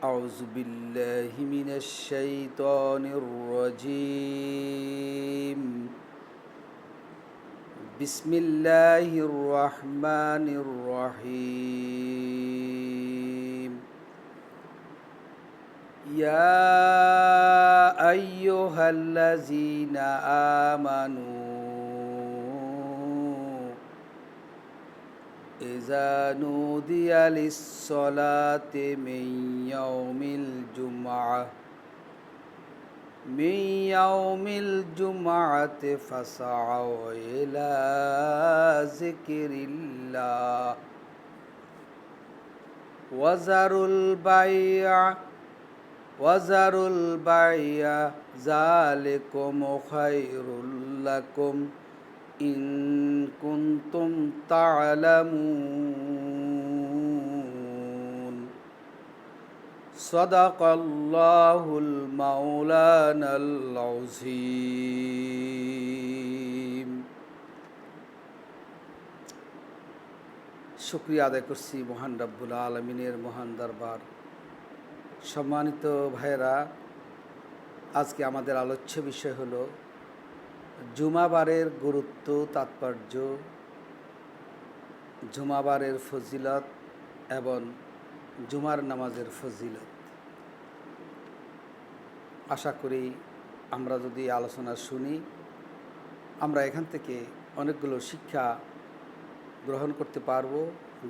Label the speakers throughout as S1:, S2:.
S1: أعوذ بالله من الشيطان الرجيم. بسم الله الرحمن الرحيم. يا أيها الذين آمنوا إذا نودي للصلاة من يوم الجمعة فاسعوا إلى ذكر الله وذروا البيع ذلكم خير لكم إن كنتم تعلمون. صدق الله المولانا العظيم. শুকরিয়া আদায় করছি মহান রব্বুল আলমিনের মহান দরবার। সম্মানিত ভাইয়েরা, আজকে আমাদের আলোচ্য বিষয় হলো জুমাবারের গুরুত্ব, তাৎপর্য, জুমাবারের ফজিলত এবং জুমার নামাজের ফজিলত। আশা করি আমরা যদি আলোচনা শুনি, আমরা এখান থেকে অনেকগুলো শিক্ষা গ্রহণ করতে পারব,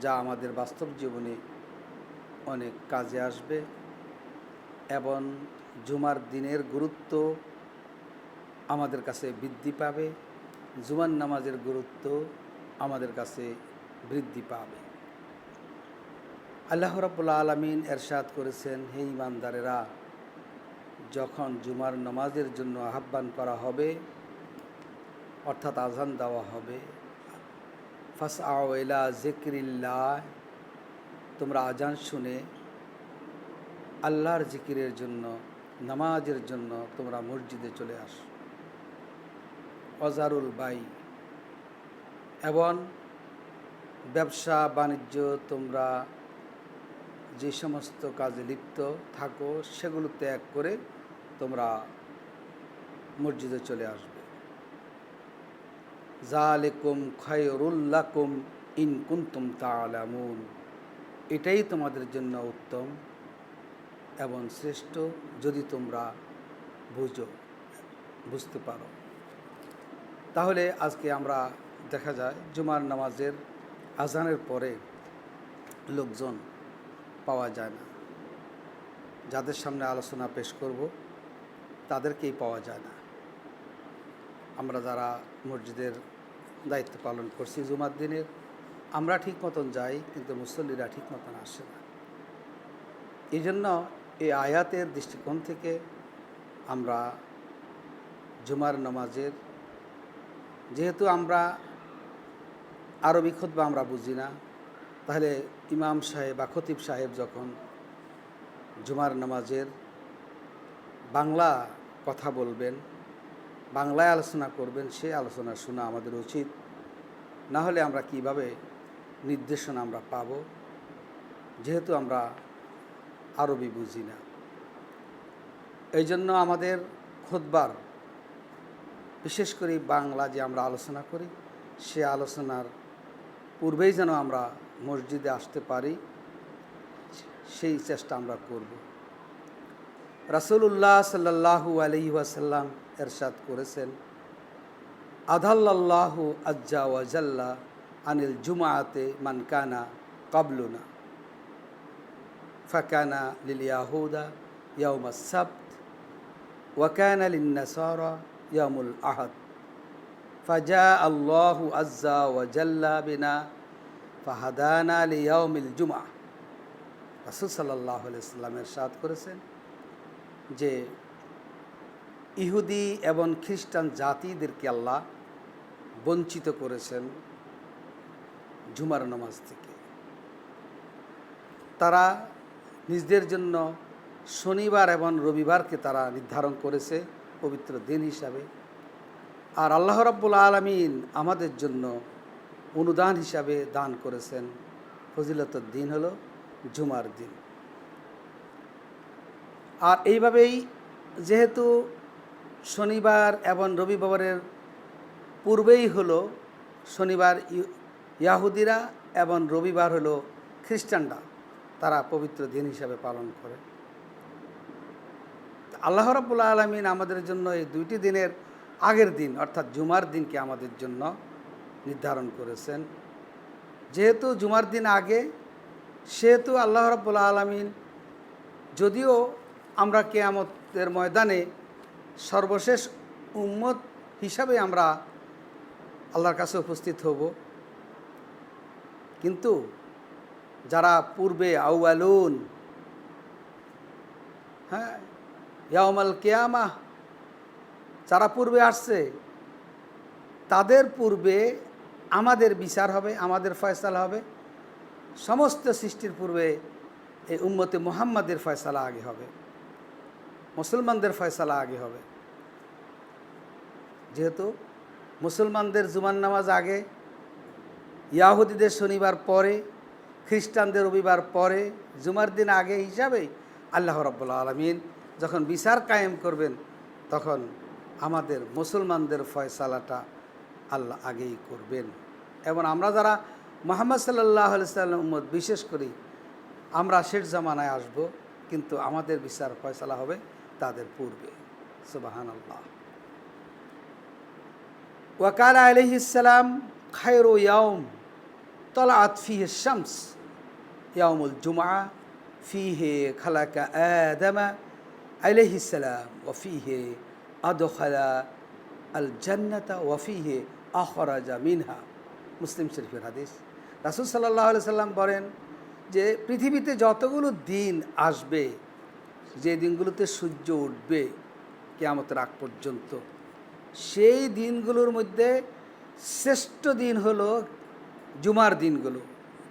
S1: যা আমাদের বাস্তব জীবনে অনেক কাজে আসবে এবং জুমার দিনের গুরুত্ব আমাদের কাছে বৃদ্ধি পাবে, জুমার নামাজের গুরুত্ব আমাদের কাছে বৃদ্ধি পাবে। আল্লাহ রাব্বুল আলামিন এরশাদ করেছেন, হে ঈমানদারেরা, যখন জুমার নামাজের জন্য আহ্বান করা হবে, অর্থাৎ আযান দেওয়া হবে, ফাসআউ ইলা যিকরিল্লাহ, তোমরা আযান শুনে আল্লাহর জিকিরের জন্য, নামাজের জন্য তোমরা মসজিদে চলে আসো। ওয়াজারুল বাই, এবং ব্যবসা বাণিজ্য, তোমরা যে সমস্ত কাজে লিপ্ত থাকো সেগুলো ত্যাগ করে তোমরা মসজিদে চলে আসবে। যালিকুম খায়রুল লাকুম ইন কুনতুম তা'লামুন, এটাই তোমাদের জন্য উত্তম এবং শ্রেষ্ঠ যদি তোমরা বুঝতে পারো। তাহলে আজকে আমরা দেখা যায় জুমার নামাজের আজানের পরে লোকজন পাওয়া যায় না। যাদের সামনে আলোচনা পেশ করব তাদেরকেই পাওয়া যায় না। আমরা যারা মসজিদের দায়িত্ব পালন করছি জুমার দিনের, আমরা ঠিক মতন যাই, কিন্তু মুসল্লিরা ঠিক মতন আসে না। এই জন্য এই আয়াতের দৃষ্টিকোণ থেকে আমরা জুমার নামাজের, যেহেতু আমরা আরবি খুতবা আমরা বুঝি না, তাহলে ইমাম সাহেব বা খতিব সাহেব যখন জুমার নামাজের বাংলা কথা বলবেন, বাংলায় আলোচনা করবেন, সেই আলোচনা শোনা আমাদের উচিত। না হলে আমরা কিভাবে নির্দেশনা আমরা পাব, যেহেতু আমরা আরবি বুঝি না। এই জন্য আমাদের খুতবার, বিশেষ করে বাংলা যে আমরা আলোচনা করি, সে আলোচনার পূর্বেই যেন আমরা মসজিদে আসতে পারি, সেই চেষ্টা আমরা করব। রাসূলুল্লাহ সাল্লাল্লাহু আলাইহি ওয়াসাল্লাম এরশাদ করেছেন, আদাল্লাল্লাহু আজ্জা ওয়া জাল্লা আনিল জুমাআতে মান কানা ক্বাবলুনা ফাকানা লিল ইয়াহুদা ইয়াউমাস সাbt ওয়া কানা লিন নাসারা ইয়াউমুল আহাদ ফাজা আল্লাহু আজ্জা ওয়া জাল্লা বিনা ফাহাদানা লিয়াউমিল জুমআ। রাসূল সাল্লাল্লাহু আলাইহি ওয়াসাল্লাম ইরশাদ করেছেন যে ইহুদি এবং খ্রিস্টান জাতিদেরকে আল্লাহ বঞ্চিত করেছেন জুমার নামাজ থেকে। তারা নিজেদের জন্য শনিবার এবং রবিবারকে তারা নির্ধারণ করেছে পবিত্র দিন হিসাবে, আর আল্লাহ রাব্বুল আলামিন আমাদের জন্য অনুদান হিসাবে দান করেছেন ফজিলতের দিন হলো জুমার দিন। আর এইভাবেই যেহেতু শনিবার এবং রবিবারের পূর্বেই হলো শনিবার ইয়াহুদিরা এবং রবিবার হলো খ্রিস্টানরা, তারা পবিত্র দিন হিসাবে পালন করে। আল্লাহ রাব্বুল আলামিন আমাদের জন্য এই দুইটি দিনের আগের দিন অর্থাৎ জুমার দিনকে আমাদের জন্য নির্ধারণ করেছেন। যেহেতু জুমার দিন আগে, সেহেতু আল্লাহ রাব্বুল আলামিন, যদিও আমরা কিয়ামতের ময়দানে সর্বশেষ উম্মত হিসাবে আমরা আল্লাহর কাছে উপস্থিত হব, কিন্তু যারা পূর্বে আউয়ালুন, হ্যাঁ, ইয়াউমাল কিয়ামাহ, যারা পূর্বে আসছে তাদের পূর্বে আমাদের বিচার হবে, আমাদের ফয়সালা হবে। সমস্ত সৃষ্টির পূর্বে এই উম্মতে মুহাম্মাদের ফয়সালা আগে হবে, মুসলমানদের ফয়সালা আগে হবে। যেহেতু মুসলমানদের জুমার নামাজ আগে, ইয়াহুদিদের শনিবার পরে, খ্রিস্টানদের রবিবার পরে, জুমার দিন আগে হিসাবেই আল্লাহ রাব্বুল আলামিন যখন বিচার কায়েম করবেন, তখন আমাদের মুসলমানদের ফয়সালাটা আল্লাহ আগেই করবেন। এবং আমরা যারা মুহাম্মদ সাল্লাল্লাহু আলাইহি ওয়াসাল্লাম উম্মত, বিশেষ করি আমরা শেষ জামানায় আসব, কিন্তু আমাদের বিচার ফয়সালা হবে তাদের পূর্বে। সুবহানাল্লাহ। ওয়াকাল আলাইহিস সালাম খায়রু ইয়াউম তালাআত ফিহি শামস ইয়াউমুল জুমআ ফিহি খালাকা আদম আলাইহিস সালাম ওয়া ফিহি আদখালা আল জান্নাতা ওয়া ফিহি আখরাজা মিনহা। মুসলিম শরীফের হাদিস। রাসূল সাল্লাল্লাহু আলাইহি সাল্লাম বলেন যে পৃথিবীতে যতগুলো দিন আসবে, যে দিনগুলোতে সূর্য উঠবে কিয়ামতের আগ পর্যন্ত, সেই দিনগুলোর মধ্যে শ্রেষ্ঠ দিন হলো জুমার দিনগুলো।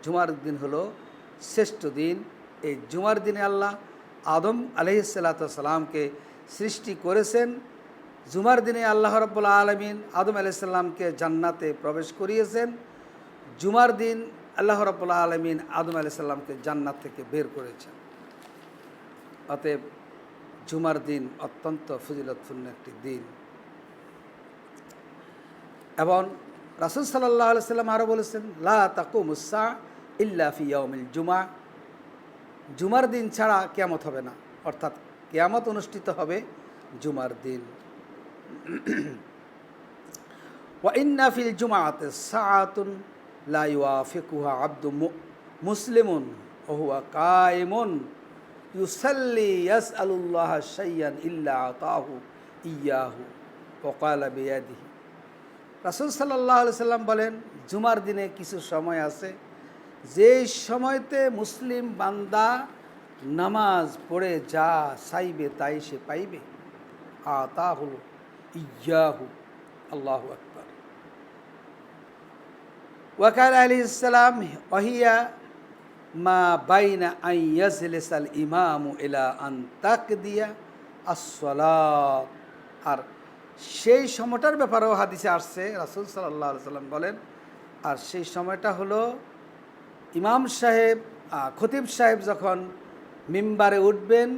S1: জুমার দিন হলো শ্রেষ্ঠ দিন। এই জুমার দিনে আল্লাহ আদম আলাইহিস সালাতু ওয়াস সালামকে সৃষ্টি করেছেন। জুমার দিনে আল্লাহ রাব্বুল আলামিন আদম আলাইহিস সালামকে জান্নাতে প্রবেশ করিয়েছেন। জুমার দিন আল্লাহ রাব্বুল আলামিন আদম আলাইহিস সালামকে জান্নাত থেকে বের করেছেন। অতএব জুমার দিন অত্যন্ত ফজিলতপূর্ণ একটি দিন। এবং রাসূল সাল্লাল্লাহু আলাইহি সাল্লাম আরও বলেছেন, লা তাকুমুস সা ইল্লা ফি ইয়াউমিল জুমা। জুমার দিন ছাড়া কিয়ামত হবে না, অর্থাৎ কিয়ামত অনুষ্ঠিত হবে জুমার দিন। ওয়া ইন্না ফিল জুমআতি সাআতুন লা ইউয়াফিকুহা আবদু মুসলিমুন ওয়া হুয়া কায়িমুন ইউসাল্লি ইয়াসআলুল্লাহ শাইয়ান ইল্লা আতাহু ইয়াহু ওয়া ক্বালা বিয়াদিহি। রাসূল সাল্লাল্লাহু আলাইহি সাল্লাম বলেন, জুমার দিনে কিছু সময় আছে যে সময়তে মুসলিম বান্দা নামাজ পড়ে যা চাইবে তাই সে পাইবে। আতাহু ইয়াহু, আল্লাহু আকবার। ওয়াকাল আলাইহিস সালাম ওয়াহিয়া মা বাইনা আন ইয়াজলিসাল ইমামু ইলা আন তাকদিয়া আস-সালাত। আর সেই সময়টার ব্যাপারেও হাদিসে আসছে, রাসূল সাল্লাল্লাহু আলাইহি সাল্লাম বলেন, আর সেই সময়টা হলো ইমাম সাহেব, খতিব সাহেব যখন মিম্বারে উঠবেন,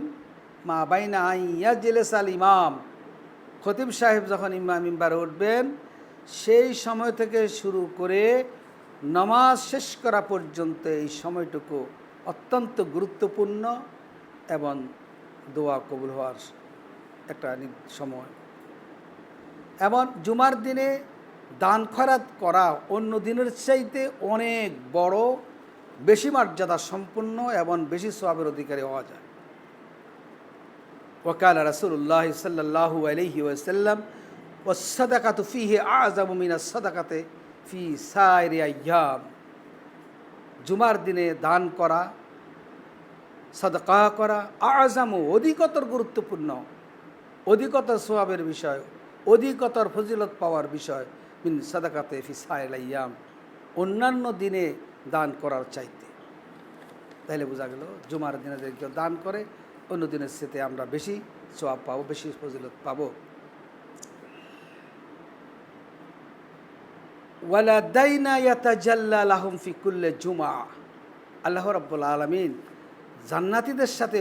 S1: মা বাইনা আন ইয়াজলিসাল ইমাম, খতিব সাহেব যখন মিম্বারে উঠবেন, সেই সময় থেকে শুরু করে নামাজ শেষ করা পর্যন্ত এই সময়টুকু অত্যন্ত গুরুত্বপূর্ণ এবং দোয়া কবুল হওয়ার একটা সময়। এবং জুমার দিনে দান খয়রাত করা অন্য দিনের চাইতে অনেক বড়, বেশি মর্যাদা সম্পন্ন এবং বেশি সওয়াবের অধিকারী হওয়া যায়। ওয়াকাল রাসূলুল্লাহ সাল্লাল্লাহু আলাইহি ওয়াসাল্লাম ওয়াস-সাদাকাতু ফীহি আ'যামু মিনাস সাদাকাতি ফি সাইরি আইয়াম। জুমার দিনে দান করা, সাদাকা করা, আ'যামু, অধিকতর গুরুত্বপূর্ণ, অধিকতর সওয়াবের বিষয়, অধিকতর ফজিলত পাওয়ার বিষয় মিন সাদাকাতে ফি সাইরি আইয়াম, অন্যান্য দিনে দান করার চাইতে। তাহলে বোঝা গেল জুমার দিনে যদি কেউ দান করে অন্য দিনের সাথে আমরা বেশি সওয়াব পাবো, বেশি ফজিলত পাবো। ওয়ালাদাইনা ইয়াতাজাল্লা লাহুম ফি কুল্লি জুমআ। আল্লাহ রাব্বুল আলামিন জান্নাতীদের সাথে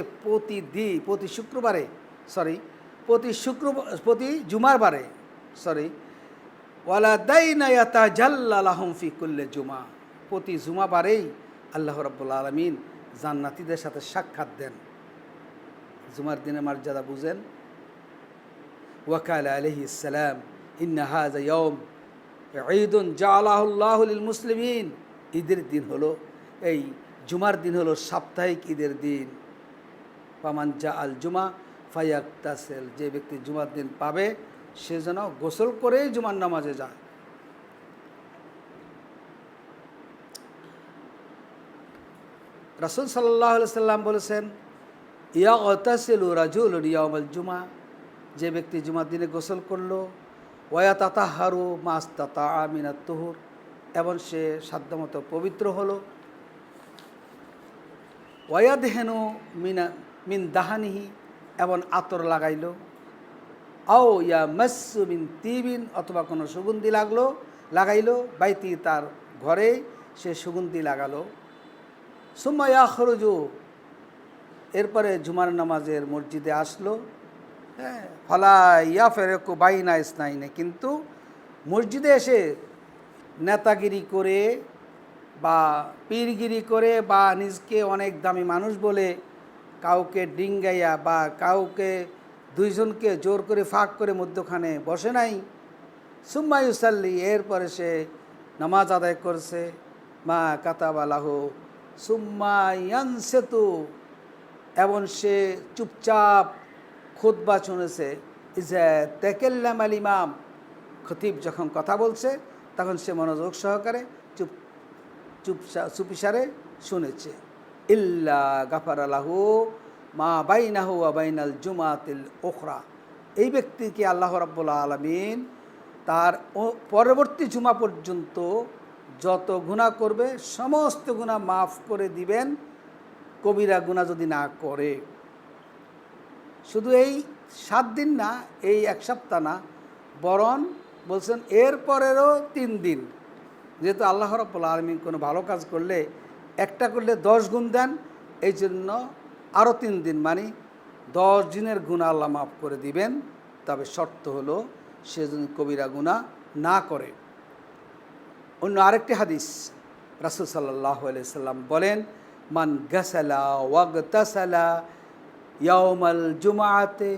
S1: প্রতি জুমার বারে ওয়ালাদাইনা ইয়াতাজাল্লা লাহুম ফি কুল্লি জুমা, প্রতি জুমা বারেই আল্লাহ রাব্বুল আলামিন জান্নাতীদের সাথে সাক্ষাৎ দেন। জুমার দিনের মর্যাদা বুঝেন। ওয়াকালা আলাইহিস সালাম ইন্না হাযা ইয়াউম ঈদুন জাআলাহুল্লাহু লিল মুসলিমিন, ঈদের দিন হলো, এই জুমার দিন হলো সাপ্তাহিক ঈদের দিন। ফামান জাআল জুমা ফায়াক্তাসিল, যে ব্যক্তি জুমার দিন পাবে সে যেন গোসল করেই জুমার নামাজে যায়। রাসূল সাল্লাল্লাহু আলাইহি সাল্লাম বলেছেন, ইয়াগতাসিলু রাজুলুন ইয়াউমাল জুমা, যে ব্যক্তি জুমার দিনে গোসল করলো, ওয়ায়াতাতাহারু মাস্তাতাআ মিনাত তুহুর, এবং সে সাধ্যমতো পবিত্র হলো, ওয়ায়াদহেনু মিন দাহানিহি, এবং আতর লাগাইল, আও ইয়া মাসসু মিন তিবিন, অথবা কোনো সুগন্ধি লাগাইলো, বাইতি তার ঘরে সে সুগন্ধি লাগালো, সুম্মা ইয়াখরুজু, এরপরে জুমার নামাজের মসজিদে আসলো, ফালা ইয়াফারিকু বাইনা ইসনাইনে, কিন্তু মসজিদে এসে নেতাগিরি করে বা পীরগিরি করে বা নিজকে অনেক দামি মানুষ বলে কাউকে ডিঙ্গাইয়া বা কাউকে দুইজনকে জোর করে ফাঁক করে মধ্যখানে বসে নাই। সুম্মা ইউসাল্লি, এরপরে সে নামাজ আদায় করছে, মা কাতাবালাহু সুম্মা ইয়ানসিতু, এবং সে চুপচাপ খুতবা শুনেছে। ইজা তাকাল্লামাল ইমাম, খতিব যখন কথা বলছে তখন সে মনোযোগ সহকারে চুপিসারে শুনেছে। ইল্লা গাফারা লাহু মা বাইনাহু ওয়া বাইনাল জুমাতিল উখরা, এই ব্যক্তিকে আল্লাহ রাব্বুল আলামিন তার পরবর্তী জুমা পর্যন্ত যত গুনাহ করবে সমস্ত গুনাহ মাফ করে দিবেন, কবিরা গুনাহ যদি না করে। শুধু এই 7 দিন না, এই 1 সপ্তাহ না, বরং বলছেন এরপরেরও 3 দিন, যেহেতু আল্লাহ রাব্বুল আলামিন কোনো ভালো কাজ করলে একটা করলে 10 গুণ দেন, এই জন্য আরও 3 দিন, মানে 10 দিনের গুনাহ আল্লাহ মাফ করে দিবেন। তবে শর্ত হলো সে যদি কবিরা গুনাহ না করে। অন্য আরেকটি হাদিস, রাসূল সাল্লাল্লাহু আলাইহি সাল্লাম বলেন, মান গাসালা ওয়াগতাসালা ইয়াউমাল জুমআতে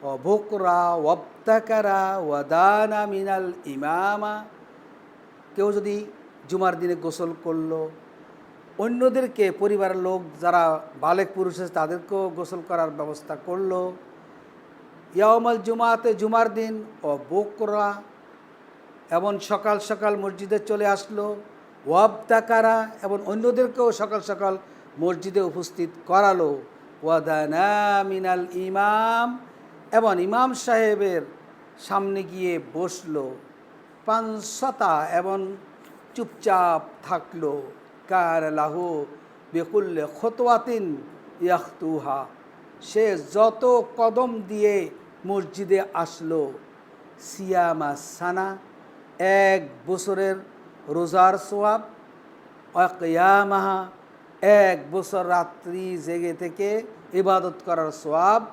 S1: ওয়া বুকরা ওয়াবতাকারা ওয়া দানা মিনাল ইমামা, কেউ যদি জুমার দিনে গোসল করলো, অন্যদেরকে পরিবারের লোক যারা বালেক পুরুষ আছে তাদেরকেও গোসল করার ব্যবস্থা করলো, ইয়াউমাল জুমাতে জুমার দিন ও বুকরা, এবং সকাল সকাল মসজিদে চলে আসলো, ওয়াবতাকারা, এবং অন্যদেরকেও সকাল সকাল মসজিদে উপস্থিত করালো, ওয়াদানা মিনাল ইমাম, এবং ইমাম সাহেবের সামনে গিয়ে বসলো, পানসতা, এবং চুপচাপ থাকলো, কার লাহু বিকুল্লি খুতওয়াতিন ইয়াখতুহা, সে যত কদম দিয়ে মসজিদে আসলো, সিয়ামা সানা, 1 বছরের রোজার সোয়াব, ওয়াকিয়ামাহা, 1 বছর রাত্রি জেগে থেকে ইবাদত করার সোয়াব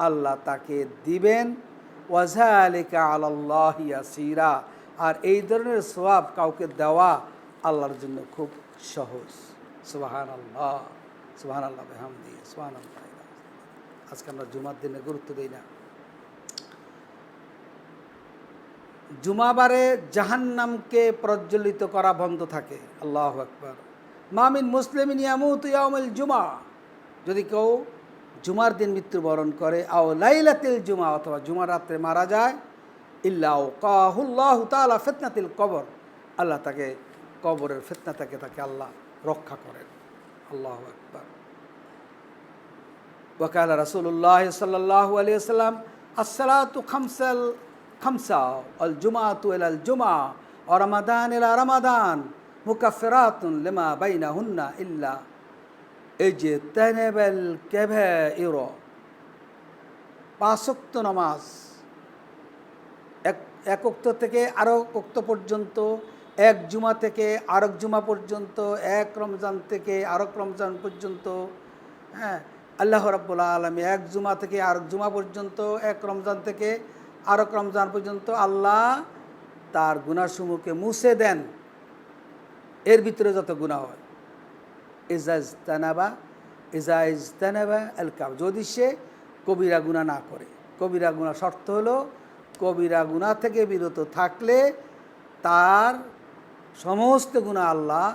S1: আল্লাহ তাকে দিবেন। ওয়াজালিকা আলাল্লাহি ইয়াসিরা, আর এই ধরনের সোয়াব কাউকে দেওয়া আল্লাহর জন্য খুব সহজ। সুবহানাল্লাহ, সুবহানাল্লাহ বিহামদি, সুবহানাল্লাহ। আজকে আমরা জুমার দিনে গুরুত্ব দিই না। জুমাবারে জাহান্নামকে প্রজ্বলিত করা বন্ধ থাকে। আল্লাহু আকবার। মামিন মুসলিমিন ইয়ামুতু ইয়াউমাল জুমা, যদি কেউ জুমার দিন মৃত্যুবরণ করে, আও লাইলাতিল জুমা, অথবা জুমার রাত্রে মারা যায়, ইল্লা ওয়াকাহুল্লাহু তাআলা ফিতনাতিল কবর, আল্লাহ তাকে কবরের ফিতনা থেকে তাকে আল্লাহ রক্ষা করেন। আল্লাহু আকবার। ওয়াকালা রাসূলুল্লাহ সাল্লাল্লাহু আলাইহি ওয়াসাল্লাম, আসসালাতু খামসা আল জুমাতু ইলাল জুমা ওয়া রমাদান ইলা রমাদান মুকাফফিরাতুন লিমা বাইনাহুন্না ইল্লা ইজতানাবাল কাবাইর। 5 ওয়াক্ত নামাজ, এক ওয়াক্ত থেকে আরো ওয়াক্ত পর্যন্ত, এক জুমা থেকে আরেক জুমা পর্যন্ত, এক রমজান থেকে আরেক রমজান পর্যন্ত, হ্যাঁ, আল্লাহ রাব্বুল আলামিন এক জুমা থেকে আরেক জুমা পর্যন্ত, এক রমজান থেকে আরেক রমজান পর্যন্ত আল্লাহ তার গুনাহসমূহকে মুছে দেন। এর ভিতরে যত গুনাহ হয়, ইজা ইজতানাবা আল কাব, যদি সে কবিরা গুনাহ না করে। কবিরা গুনাহ শর্ত হলো কবিরা গুনাহ থেকে বিরত থাকলে তার সমস্ত গুনাহ আল্লাহ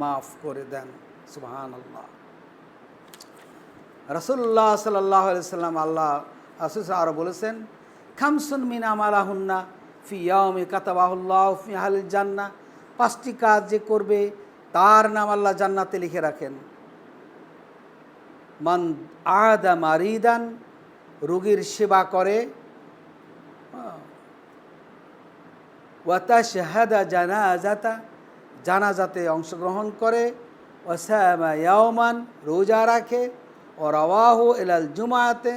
S1: মাফ করে দেন। সুবহানাল্লাহ। রাসূলুল্লাহ সাল্লাল্লাহু আলাইহি ওয়াসাল্লাম আল্লাহ রাসূল আরও বলেছেন, খামসুন মিন আমালাহুন্না ফি ইয়াউমি কাতাবাহুল্লাহু ফি আহলিল জান্নাহ, 5টি কাজ যে করবে তার নাম আল্লাহ জান্নাতে লিখে রাখেন। মান আদা মারিদান, রোগীর সেবা করে, ওয়া তাশহাদা জানাজাতা, জানাজাতে অংশগ্রহণ করে, ওয়া সামা ইয়াওমান, রোজা রাখে, ও রাওয়াহু ইলাল জুমাতে,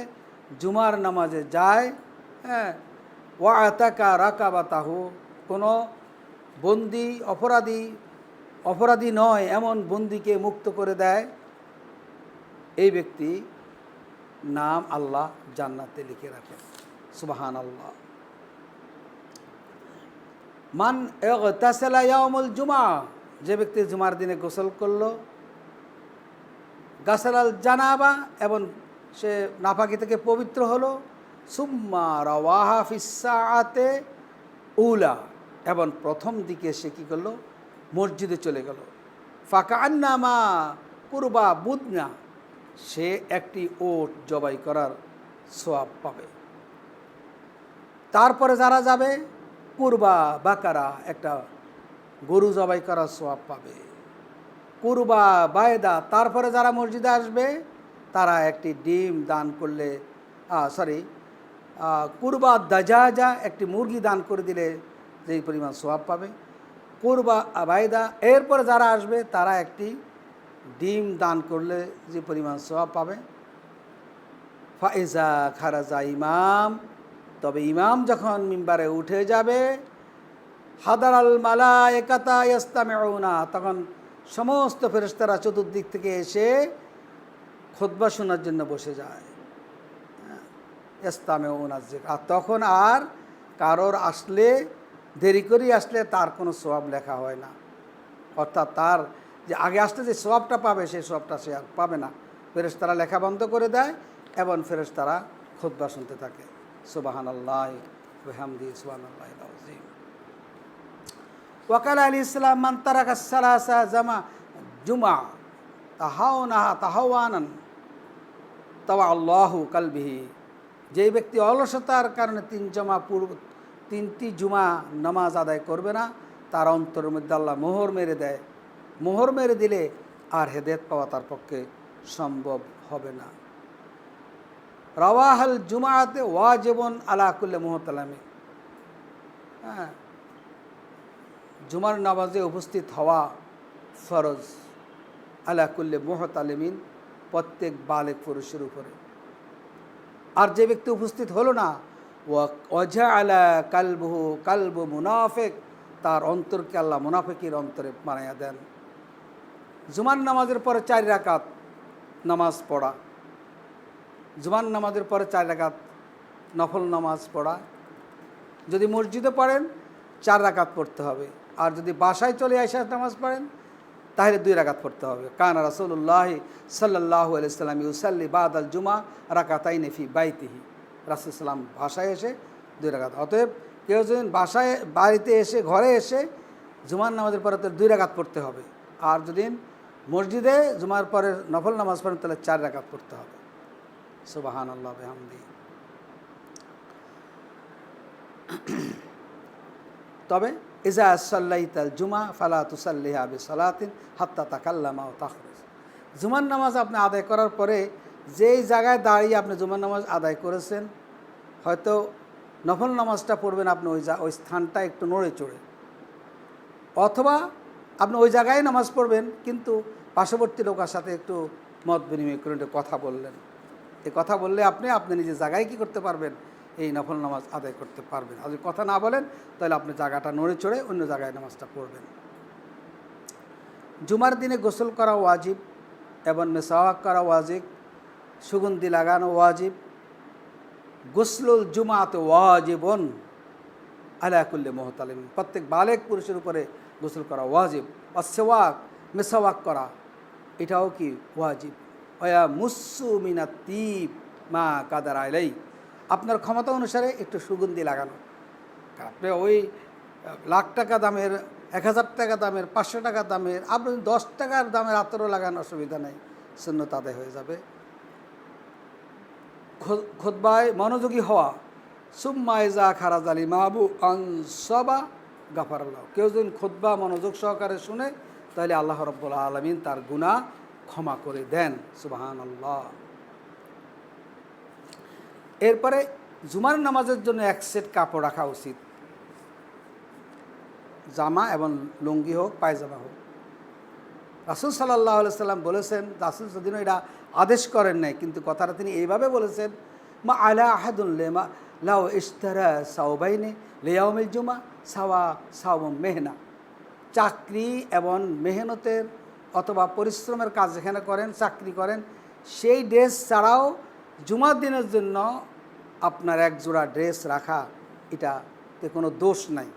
S1: জুমার নামাজে যায়, হ্যাঁ, ওয়া আতাকা রাকাবাতাহু, কোনো বন্দি অপরাধী নয় এমন বন্দিকে মুক্ত করে দেয়, এই ব্যক্তি নাম আল্লাহ জান্নাতে লিখে রাখেন। সুবহানাল্লাহ। মান ইগতাসালা ইয়াউমুল জুমা, যে ব্যক্তি জুমার দিনে গোসল করলো, গাসালাল জানাবা, এবং সে নাপাকি থেকে পবিত্র হলো, সুম্মা রাওয়াহা ফিস সাআতে উলা, এবং প্রথম দিকে সে কী করলো, মসজিদে চলে গেল, ফাকান্নামা কুরবা বুদনা, সে একটি ওট জবাই করার সওয়াব পাবে। তারপরে যারা যাবে, কুরবা বাকারা, একটা গরু জবাই করার সওয়াব পাবে। কুরবা বায়দা, তারপরে যারা মসজিদে আসবে তারা একটি ডিম দান করলে, কুরবা দাজাজা, একটি মুরগি দান করে দিলে যেই পরিমাণ সওয়াব পাবে। কুরবা বায়দা, এরপরে যারা আসবে তারা একটি ডিম দান করলে যে পরিমাণ সওয়াব পাবে। ফাইজা খারাজা ইমাম, তবে ইমাম যখন মিম্বারে উঠে যাবে, হাদারাল মালায়েকাতা ইয়াস্তামিউনা, তখন সমস্ত ফেরেশতারা চতুর্দিক থেকে এসে খুতবা শোনার জন্য বসে যায়। ইয়াস্তামিউনা যিকর, আর তখন আর কারোর আসলে, দেরি করে আসলে তার কোনো সওয়াব লেখা হয় না, অর্থাৎ তার যে আগে আসলে যে সওয়াবটা পাবে সেই সওয়াবটা সে আর পাবে না। ফেরেশতারা লেখা বন্ধ করে দেয় এবং ফেরেশতারা খুতবা শুনতে থাকে। সুবহানাল্লাহি ওয়া বিহামদিহি সুবহানাল্লাহিল আযীম। ওয়াকাল আলাইহিস সালাম, মান তারাকা সালাসা জুমা তাহাওয়ানান তাওয়া আল্লাহু কালবিহি, যেই ব্যক্তি অলসতার কারণে 3টি জুমা নামাজ আদায় করবে না, তার অন্তরের মধ্যে আল্লাহ মোহর মেরে দেয়। মোহর মেরে দিলে আর হেদায়েত পাওয়া তার পক্ষে সম্ভব হবে না। রাওয়াহাল জুমাতে ওয়াজিবুন আলা কুল্লি মুহতালামি, হ্যাঁ, জুমার নামাজে উপস্থিত হওয়া ফরজ আলা কুল্লি মুহতালিমিন, প্রত্যেক বালেগ পুরুষের উপরে। আর যে ব্যক্তি উপস্থিত হলো না, ওয়াজা আলা কালবু মুনাফিক, তার অন্তরকে আল্লাহ মুনাফিকের অন্তরে বানাইয়া দেন। জুমার নামাজের পরে 4 রাকাত নামাজ পড়া, জুমার নামাজের পরে 4 রাকাত নফল নামাজ পড়া, যদি মসজিদে পড়েন 4 রাকাত পড়তে হবে, আর যদি বাসায় চলে আসে নামাজ পড়েন তাহলে 2 রাকাত পড়তে হবে। কানা রাসূলুল্লাহ সাল্লাল্লাহু আলাইহি ওয়াসাল্লাম ইউসাল্লি বাদাল জুমা রাকাতাইনি ফি বাইতিহি, রাসূল সাল্লাম বাসায় এসে 2 রাকাত। অতএব কেউ যদি বাড়িতে এসে ঘরে এসে জুমার নামাজের পরে 2 রাকাত পড়তে হবে, আর যদি মসজিদে জুমার পরে নফল নামাজ পড়েন তাহলে 4 রাকাত পড়তে হবে। সুবহানাল্লাহ বিহামদিহি। তবে ইজা সাল্লাইতাল জুমা ফালা তুসাল্লিহা বিসালাতিন হাত্তা তাকাল্লামা ওয়া তাখরুজ, জুমার নামাজ আপনি আদায় করার পরে যেই জায়গায় দাঁড়িয়ে আপনি জুমার নামাজ আদায় করেছেন, হয়তো নফল নামাজটা পড়বেন আপনি ওই স্থানটা একটু নড়ে চড়ে, অথবা আপনি ওই জায়গায় নামাজ পড়বেন কিন্তু পার্শ্ববর্তী লোকের সাথে একটু মত বিনিময় করে একটু কথা বললেন। এই কথা বললে আপনি নিজের জায়গায় কী করতে পারবেন, এই নফল নামাজ আদায় করতে পারবেন। আর যদি কথা না বলেন তাহলে আপনি জায়গাটা নড়ে চড়ে অন্য জায়গায় নামাজটা পড়বেন। জুমার দিনে গোসল করা ওয়াজিব এবং মেসাওয়াক করা ওয়াজিব, সুগন্ধি লাগানো ওয়াজিব, গোসলুল জুমাতে ওয়াজিবন আলা কুল্লি মুহতালিম, প্রত্যেক বালেগ পুরুষের উপরে গোসল করা ওয়াজিব। অসওয়াক, মেসাওয়াক করা, এটাও কি ওয়াজিব। ওয়া মুসু মিনাত্তিব মা কাদার আলাই, আপনার ক্ষমতা অনুসারে একটু সুগন্ধি লাগানো। আপনি ওই লাখ টাকা দামের, 1000 টাকা দামের, 500 টাকা দামের, আপনি 10 টাকার দামের আতরও লাগানোর অসুবিধা নেই, সুন্নত আদায় হয়ে যাবে। খুতবায় মনোযোগী হওয়া, সুম্মা ইজা খারাজ আলী মাহবু আনসাবা গাফারাল্লাহ, কেউ যদি খুতবা মনোযোগ সহকারে শুনে তাহলে আল্লাহ রাব্বুল আলামিন তার গুনাহ ক্ষমা করে দেন। সুবহানাল্লাহ। এরপরে জুমার নামাজের জন্য এক সেট কাপড় রাখা উচিত, জামা এবং লুঙ্গি হোক, পায়জামা হোক। রাসূল সাল্লাল্লাহু আলাইহি সাল্লাম বলেছেন, রাসূল যদিও এটা আদেশ করেন নাই, কিন্তু কথাটা তিনি এইভাবে বলেছেন, মা আলা আহাদুন লিমা লাউ ইশতারা সাওবাইনি লিয়াউমিল জুমা সাওয়া সাওম মেহনা, চাকরি এবং মেহনতের অথবা পরিশ্রমের কাজ যেখানে করেন, চাকরি করেন, সেই ড্রেস ছাড়াও জুমার দিনের জন্য আপনার এক জোড়া ড্রেস রাখা, এটাতে কোনো দোষ নাই।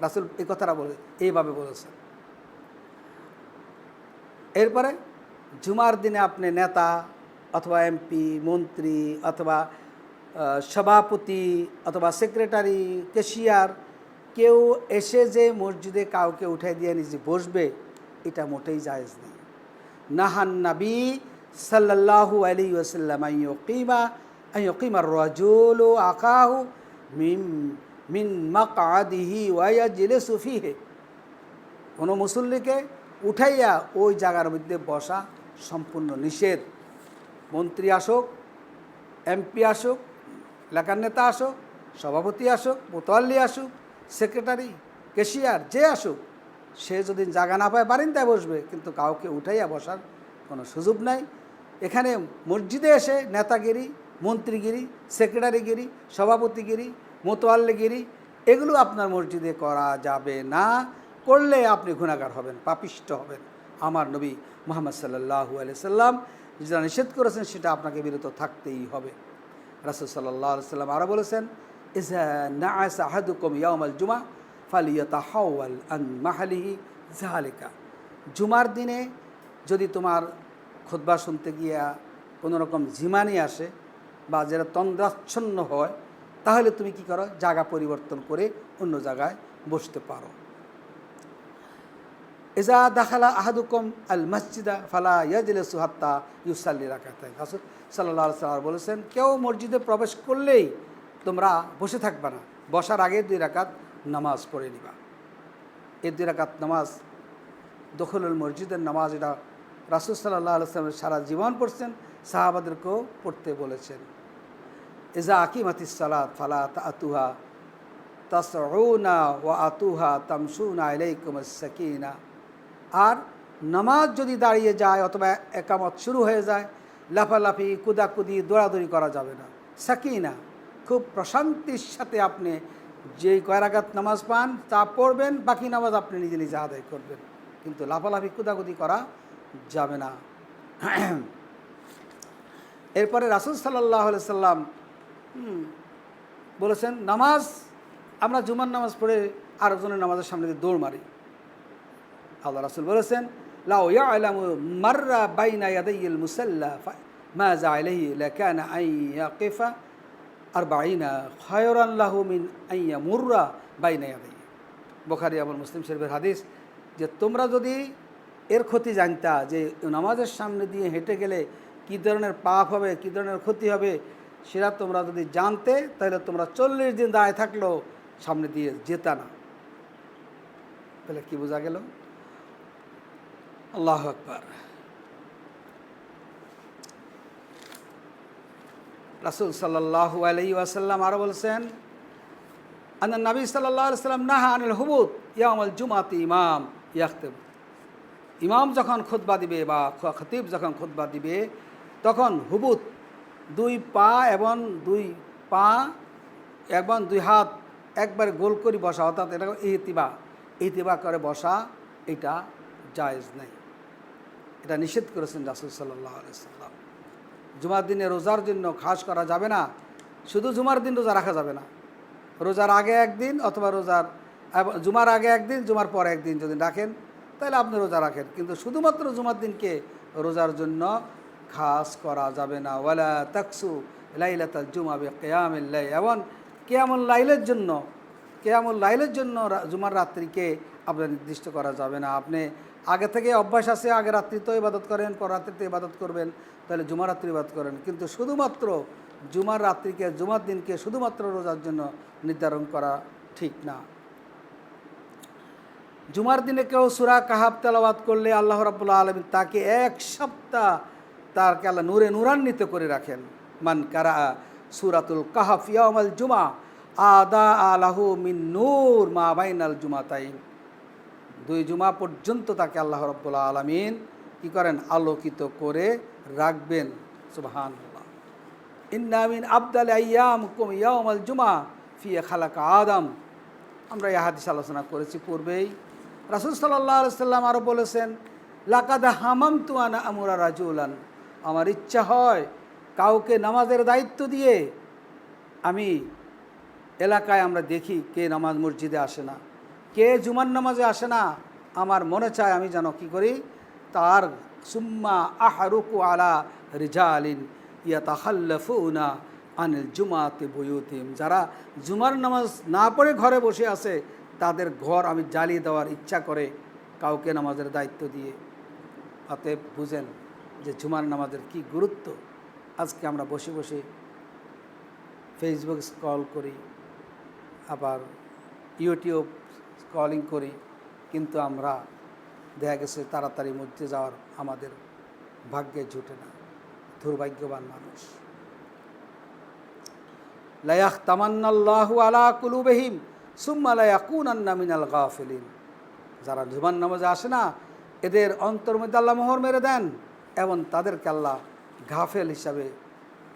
S1: রাসূল এই কথাটা বলে এইভাবে বলেছেন। এরপরে জুমার দিনে আপনি নেতা অথবা এমপি, মন্ত্রী অথবা সভাপতি অথবা সেক্রেটারি, ক্যাশিয়ার, কেউ এসে যে মসজিদে কাউকে উঠাই দিয়ে নিজে বসবে, এটা মোটেই জায়েজ নেই। নাহান নবী সাল্লাল্লাহু আলাইহি ওয়াসাল্লাম আইয়ুকিমার রাজুলু আকাহু মিন মাকআদিহি ওয়া ইয়াজলিসু ফিহি, কোনো মুসল্লিকে উঠাইয়া ওই জায়গার মধ্যে বসা সম্পূর্ণ নিষেধ। মন্ত্রী আসুক, এমপি আসুক, এলাকার নেতা আসুক, সভাপতি আসুক, মোতাল্লি আসুক, সেক্রেটারি, ক্যাশিয়ার, যে আসুক, সে যদি জায়গা না পায় বারিন্দায় বসবে, কিন্তু কাউকে উঠাইয়া বসার কোনো সুযোগ নাই। এখানে মসজিদে এসে নেতাগিরি, মন্ত্রীগিরি, সেক্রেটারিগিরি, সভাপতিগিরি, মোতাল্লিগিরি, এগুলো আপনার মসজিদে করা যাবে না। করলে আপনি গুনাহগার হবেন, পাপিষ্ট হবেন। আমার নবী মুহাম্মদ সাল্লাল্লাহু আলাইহি সাল্লাম যেটা নিষেধ করেছেন সেটা আপনাকে বিরত থাকতেই হবে। রাসূল সাল্লাল্লাহু আলাইহি সাল্লাম আরও বলেছেন, ইজা নাআসা আহাদুকুম ইয়াউমাল জুমআ ফালিয়াতাহাওয়াল আন মাহালিহি যালিকা, জুমার দিনে যদি তোমার খুতবা শুনতে গিয়া কোনো রকম ঝিমানি আসে বা যেটা তন্দ্রাচ্ছন্ন হয়, তাহলে তুমি কি করো, জায়গা পরিবর্তন করে অন্য জায়গায় বসতে পারো। ইজা দাখালা আহাদুকুম আল মসজিদা ফালা ইয়াজলিসু হাত্তা ইউসাল্লি রাকাতাইন, রাসূল সাল্লাল্লাহু আলাইহি সাল্লাম বলেছেন, কেউ মসজিদে প্রবেশ করলেই তোমরা বসে থাকবা না, বসার আগে 2 রাকাত নামাজ পড়ে নিবা। এই 2 রাকাত নামাজ দখলুল মসজিদের নামাজ, এটা রাসূল সাল্লাল্লাহু আলাইহি সাল্লাম সারা জীবন পড়ছেন, সাহাবাদেরকেও পড়তে বলেছেন। ইজা আকিমাতিস সালাত ফালা তাতুহা তাসউনা ওয়া আতুহা তামসুনা আলাইকুমুস সাকিনা, আর নামাজ যদি দাঁড়িয়ে যায় অথবা একামত শুরু হয়ে যায়, লাফালাফি, কুদাকুদি, দৌড়াদৌড়ি করা যাবে না। সাকিনা, খুব প্রশান্তির সাথে আপনি যেই কয় রাকাত নামাজ পান তা পড়বেন, বাকি নামাজ আপনি নিজে নিজে আদায় করবেন, কিন্তু লাফালাফি, কুদাকুদি করা যাবে না। এরপরে রাসূল সাল্লাল্লাহু আলাইহি সাল্লাম বলেছেন, নামাজ আমরা জুমার নামাজ পড়ে আরেকজনের নামাজের সামনে দিয়ে দৌড় মারি। আল্লাহ রাসূল বলেছেন, লাউ ইয়ালামু মাররা বাইনা ইয়াদাইল মুসাল্লা মাযা আলাইহি লাকানা আন ইয়াকিফা 40 খায়রান লাহু মিন আন ইয়ামুররা বাইনা ইয়াদাইহি। বুখারী এবং মুসলিম শরীফের হাদিস, যে তোমরা যদি এর ক্ষতি জানতা, যে নামাজের সামনে দিয়ে হেঁটে গেলে কী ধরনের পাপ হবে, কী ধরনের ক্ষতি হবে, সেটা তোমরা যদি জানতে, তাহলে তোমরা 40 দিন দাঁড়িয়ে থাকলেও সামনে দিয়ে যেতা না। তাহলে কি বোঝা গেল? আল্লাহু আকবার। রাসূল সাল্লাল্লাহু আলাইহি ওয়াসাল্লাম আরও বলছেন, আন্না নবী সাল্লাল্লাহু আলাইহি ওয়াসাল্লাম নাহা আনিল হুবুত ইয়াউমাল জুমাতি ইমাম ইয়াখতিব, ইমাম যখন খুতবা দিবে বা খতিব যখন খুতবা দিবে, তখন হুবুত, 2 পা এবং 2 পা এবং 2 হাত একবার গোল করে বসা, অর্থাৎ এটা ইতিবা করে বসা, এটা জায়েজ নেই, এটা নিষেধ করেছেন রাসূল সাল্লাল্লাহু আলাইহি ওয়াসাল্লাম। জুমার দিনে রোজার জন্য খাস করা যাবে না। শুধু জুমার দিন রোজা রাখা যাবে না, রোজার আগে একদিন অথবা জুমার আগে একদিন, জুমার পরে একদিন যদি রাখেন তাহলে আপনি রোজা রাখেন, কিন্তু শুধুমাত্র জুমার দিনকে রোজার জন্য খাস করা যাবে না। ওয়ালা তাকসু লাইলাতাল জুমা বিকিয়ামিল লাইল, এবং কিয়ামুল লাইলের জন্য জুমার রাত্রিকে আপনার নির্দিষ্ট করা যাবে না। আপনি আগে থেকে অভ্যাস আছে, আগে রাত্রি তো ইবাদত করেন, পর রাত্রিতে ইবাদত করবেন, তাহলে জুমার রাত্রি ইবাদত করেন, কিন্তু শুধুমাত্র জুমার রাত্রিকে, জুমার দিনকে শুধুমাত্র রোজার জন্য নির্ধারণ করা ঠিক না। জুমার দিনে কেউ সূরা কাহাফ তেলাওয়াত করলে আল্লাহ রাব্বুল আলামিন তাকে এক সপ্তাহ তাকে আল্লাহ নূরে নূরান্বিত করে রাখেন। মান কারা সূরাতুল কাহাফ ইয়াউমাল জুমা আদা আলাহু মিন নূর মা বাইনাল জুমাতাইন, 2 জুমা পর্যন্ত তাকে আল্লাহ রাব্বুল আলামিন কি করেন, আলোকিত করে রাখবেন। সুবহানাল্লাহ। ইন্না মিন আফদালি আইয়ামিকুম ইয়াউমাল জুমা ফিহি খালাকা আদম। আমরা এই হাদিস আলোচনা করেছি পূর্বেই। রাসূল সাল্লাল্লাহু আলাইহি সাল্লাম আরও বলেছেন, লাকাদ হামামতু আনা আমুরা রাজুলান, আমার ইচ্ছা হয় কাউকে নামাজের দায়িত্ব দিয়ে, আমি এলাকায় আমরা দেখি কে নামাজ মসজিদে আসে না, কে জুমার নামাজে আসে না, আমার মনে চায় আমি যেন কী করি, তার সুম্মা আহরুকু আলা রিজালিন ইয়াতাখাল্লাফুনা আনিল জুমাতি বুয়ুতিহিম, যারা জুমার নামাজ না পড়ে ঘরে বসে আছে তাদের ঘর আমি জ্বালিয়ে দেওয়ার ইচ্ছা করে কাউকে নামাজের দায়িত্ব দিয়ে। অতএব বুঝেন যে জুমার নামাজের কি গুরুত্ব। আজকে আমরা বসে বসে ফেসবুক স্ক্রল করি, আবার ইউটিউব স্ক্রলিং করি, কিন্তু আমরা দেখা গেছে তাড়াতাড়ি মধ্যে যাওয়ার আমাদের ভাগ্যে জুটে না। দুর্ভাগ্যবান মানুষ। লা ইয়াখতামান্নাল্লাহু আলা কুলুবিহিম সুম্মা লা ইয়াকুনান্না মিনাল গাফিলিন, যারা জুমার নামাজে আসে না এদের অন্তর মধ্যে আল্লাহ মোহর মেরে দেন এবং তাদেরকে আল্লাহ গাফেল হিসাবে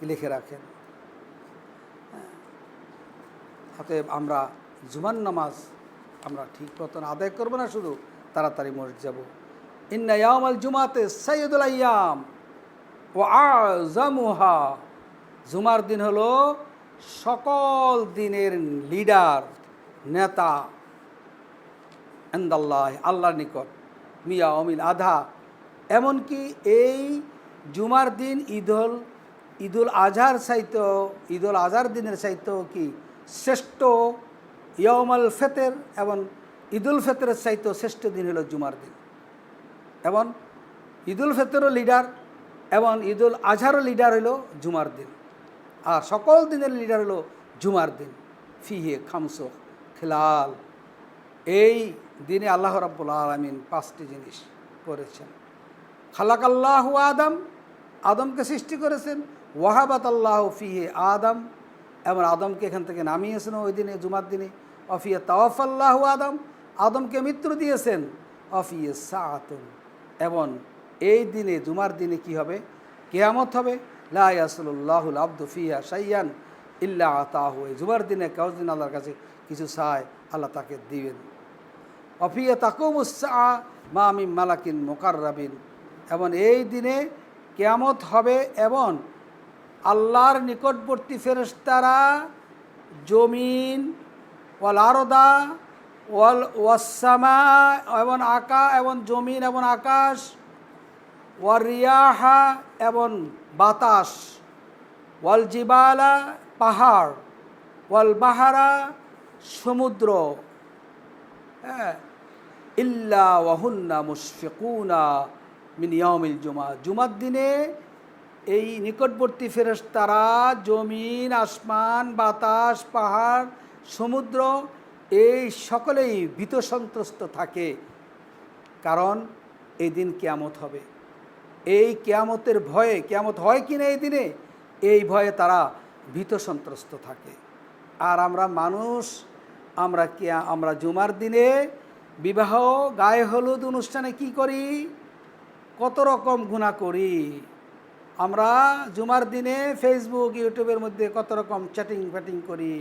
S1: লিখে রাখেন। অতএব আমরা জুমার নামাজ আমরা ঠিক মতন আদায় করবো না, শুধু তাড়াতাড়ি মসজিদ যাব। ইন্না ইয়াউমাল জুমাতে সাইয়্যিদুল আইয়াম ওয়া আযমুহা, জুমার দিন হলো সকল দিনের লিডার, নেতা, ইনদাল্লাহ, আল্লাহর নিকট, মিয়া অমিল আধা। এমনকি এই জুমার দিন ঈদুল আজহার চাইতো, ঈদুল আজহার দিনের চাইতো কি শ্রেষ্ঠ, ইয়াউমুল ফিতর এবং ঈদুল ফিতরের চাইতো শ্রেষ্ঠ দিন হলো জুমার দিন। এবং ঈদুল ফিতরও লিডার এবং ঈদুল আজহারও লিডার হলো জুমার দিন, আর সকল দিনের লিডার হলো জুমার দিন। ফিহে খামসু খিলাল, এই দিনে আল্লাহ রাব্বুল আলামিন 5টি জিনিস করেছেন। খালাকাল্লাহু আদম, আদমকে সৃষ্টি করেছেন। ওয়াহাবাত আল্লাহু ফিহে আদম, এবং আদমকে এখান থেকে নামিয়েছেন ওই দিনে জুমার দিনে। অফিয়ে তাওয়াফাল্লাহু আদম, আদমকে মৃত্যু দিয়েছেন। অফিয়ে সাআতুন, এবং এই দিনে জুমার দিনে কি হবে, কিয়ামত হবে। লা ইয়াসলুল্লাহুল আবদু ফিহা শাইয়ান ইল্লা আতাহু, এই জুমার দিনে কেউ দিন আল্লাহর কাছে কিছু চায় আল্লাহ তাকে দিবেন। অফিয়ে তাকুমুস সাআ মা মিন মালাকিন মুকাররাবিন, এবং এই দিনে কিয়ামত হবে এবং আল্লাহর নিকটবর্তী ফেরেশতারা জমিন ওয়াল আরদা ওয়াসসামা, এবং এবং জমিন এবং আকাশ, ওয়ার রিয়াহা, এবং বাতাস, ওয়াল জিবালা, পাহাড়, ওয়াল বাহারা, সমুদ্র, ইল্লা ওয়াহুন্না মুশফিকুনা মিন ইয়াউমিল জুমা, জুমার দিনে এই নিকটবর্তী ফেরেশতারা জমিন, আসমান, বাতাস, পাহাড়, সমুদ্র, এই সকলেই ভীত সন্ত্রস্ত থাকে, কারণ এই দিন কিয়ামত হবে। এই কিয়ামতের ভয়ে, কিয়ামত হয় কি না এই দিনে, এই ভয়ে তারা ভীত সন্ত্রস্ত থাকে। আর আমরা মানুষ, আমরা জুমার দিনে বিবাহ, গায়ে হলুদ অনুষ্ঠানে কি করি, কত রকম গুনাহ করি। আমরা জুমার দিনে ফেসবুক, ইউটিউবের মধ্যে কত রকম চ্যাটিং করি,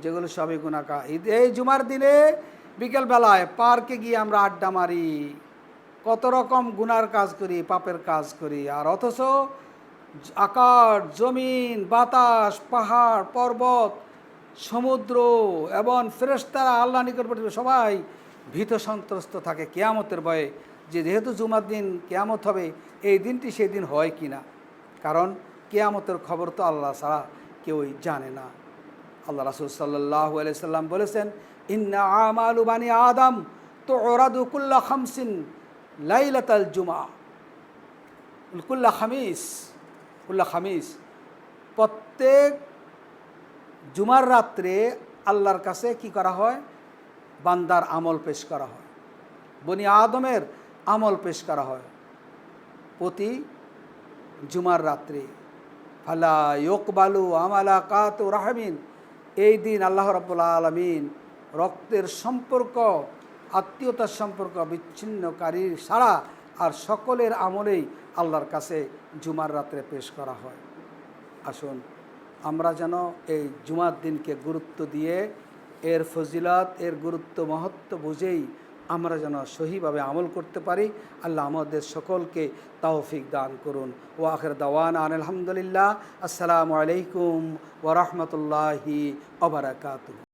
S1: যেগুলো সবই গুনাহ। এই জুমার দিনে বিকেলবেলায় পার্কে গিয়ে আমরা আড্ডা মারি, কত রকম গুনার কাজ করি, পাপের কাজ করি। আর অথচ আকাশ, জমিন, বাতাস, পাহাড়, পর্বত, সমুদ্র এবং ফেরেশতারা আল্লাহ নিকটবর্তী সবাই ভীত সন্ত্রস্ত থাকে কিয়ামতের ভয়ে, যে যেহেতু জুমার দিন কিয়ামত হবে, এই দিনটি সেই দিন হয় কি না। কারণ কিয়ামতের খবর তো আল্লাহ ছাড়া কেউই জানে না। আল্লাহ রাসূল সাল্লাল্লাহু আলাইহি সাল্লাম বলেছেন, ইন্না আমালু বানি আদম তুরাদু কুল্লা খামসিন লাইলাতাল জুমআ কুল্লা খামিস, প্রত্যেক জুমার রাত্রে আল্লাহর কাছে কি করা হয়? বান্দার আমল পেশ করা হয়, বনি আদমের আমল পেশ করা হয় প্রতি জুমার রাত্রে। ফালা ইকবালু আমালা কাতু রাহমিন, এই দিন আল্লাহ রাব্বুল আলামিন রক্তের সম্পর্ক, আত্মীয়তার সম্পর্ক বিচ্ছিন্নকারী ছাড়া আর সকলের আমলেই আল্লাহর কাছে জুমার রাত্রে পেশ করা হয়। আসুন আমরা যেন এই জুমার দিনকে গুরুত্ব দিয়ে, এর ফজিলত, এর গুরুত্ব মহত্ব বুঝেই আমরা যেন সহিভাবে আমল করতে পারি। আল্লাহ আমাদের সকলকে তৌফিক দান করুন। ওয়া আখির দাওয়ানা আলহামদুলিল্লাহ। আসসালামু আলাইকুম ওয়া রাহমাতুল্লাহি ওয়া বারাকাতুহু।